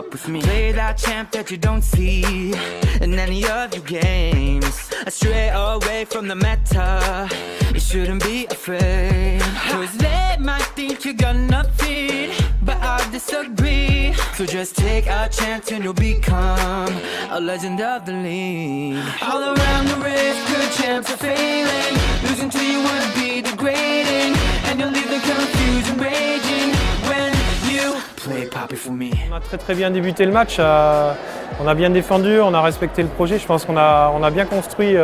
up with me. Play that champ that you don't see in any of your games. Stray away from the meta, you shouldn't be afraid. Cause they might think you're gonna fit, but I disagree. So just take a chance and you'll become a legend of the league. All around the race, good champs are failing. Losing to you would be degrading, and you'll leave the confusion raging when you play Poppy for me. On a très bien débuté le match, on a bien défendu, on a respecté le projet. Je pense qu'on a bien construit,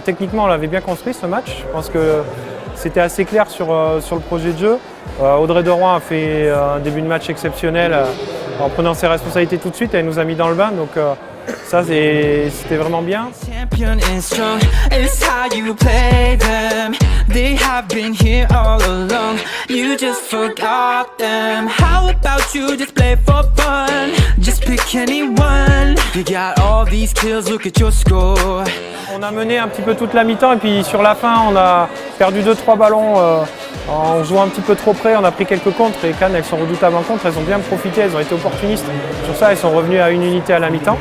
techniquement on l'avait bien construit ce match. Je pense que c'était assez clair sur le projet de jeu. Audrey Deroy a fait un début de match exceptionnel en prenant ses responsabilités tout de suite, elle nous a mis dans le bain, donc ça c'était vraiment bien. Champion is strong, it's how you play them. They have been here all along, you just forgot them. How about you just play for fun? Just pick anyone. You got all these kills, look at your score. On a mené un petit peu toute la mi-temps et puis sur la fin on a perdu 2-3 ballons en jouant un petit peu trop près, on a pris quelques contres et Cannes elles sont redoutables en contre, elles ont bien profité, elles ont été opportunistes sur ça, elles sont revenues à une unité à la mi-temps.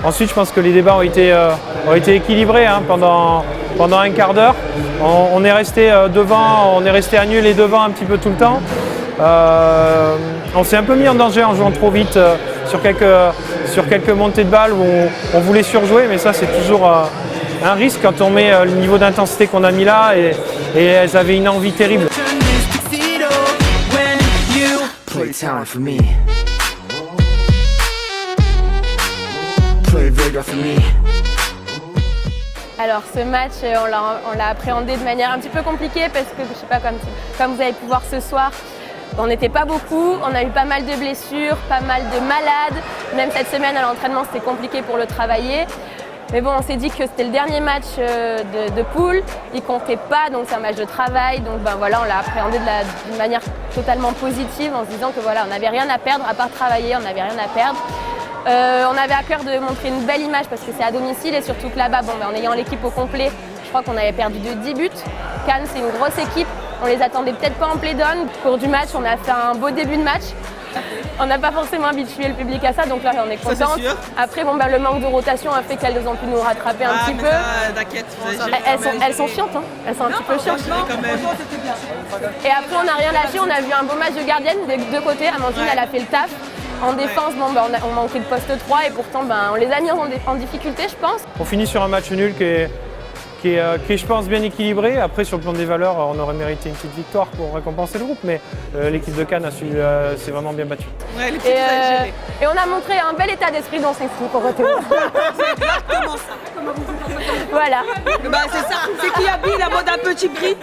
Ensuite je pense que les débats ont été équilibrés hein, pendant un quart d'heure. On est resté devant, on est resté à nul et devant un petit peu tout le temps. On s'est un peu mis en danger en jouant trop vite sur quelques montées de balles où on voulait surjouer, mais ça c'est toujours un risque quand on met le niveau d'intensité qu'on a mis là et elles avaient une envie terrible. Alors ce match, on l'a appréhendé de manière un petit peu compliquée parce que, je sais pas, comme vous avez pu voir ce soir, on n'était pas beaucoup, on a eu pas mal de blessures, pas mal de malades. Même cette semaine à l'entraînement, c'était compliqué pour le travailler. Mais bon, on s'est dit que c'était le dernier match de poule, il comptait pas, donc c'est un match de travail. Donc ben voilà, on l'a appréhendé d'une manière totalement positive en se disant que voilà, on n'avait rien à perdre, à part travailler, on n'avait rien à perdre. On avait à cœur de montrer une belle image parce que c'est à domicile et surtout que là-bas, bon, ben, en ayant l'équipe au complet, je crois qu'on avait perdu de 10 buts. Cannes, c'est une grosse équipe, on les attendait peut-être pas en play-down. Au cours du match, on a fait un beau début de match. On n'a pas forcément habitué le public à ça, donc là on est contente. Après, bon, ben, le manque de rotation a fait qu'elles ont pu nous rattraper un petit peu. Elles sont chiantes, hein. Elles sont un petit peu chiantes. Et après, on n'a rien lâché, on a vu un beau match de gardienne des deux côtés. Amandine, elle a fait le taf. En défense, bon, ben, on manquait de poste 3 et pourtant ben, on les a mis en difficulté, je pense. On finit sur un match nul qui est, je pense, bien équilibré. Après, sur le plan des valeurs, on aurait mérité une petite victoire pour récompenser le groupe, mais l'équipe de Cannes s'est vraiment bien battue. Ouais, et on a montré un bel état d'esprit dans ces équipes pour retenir. C'est exactement ça. Voilà. Bah, c'est ça, c'est qui habille la mode un petit gris.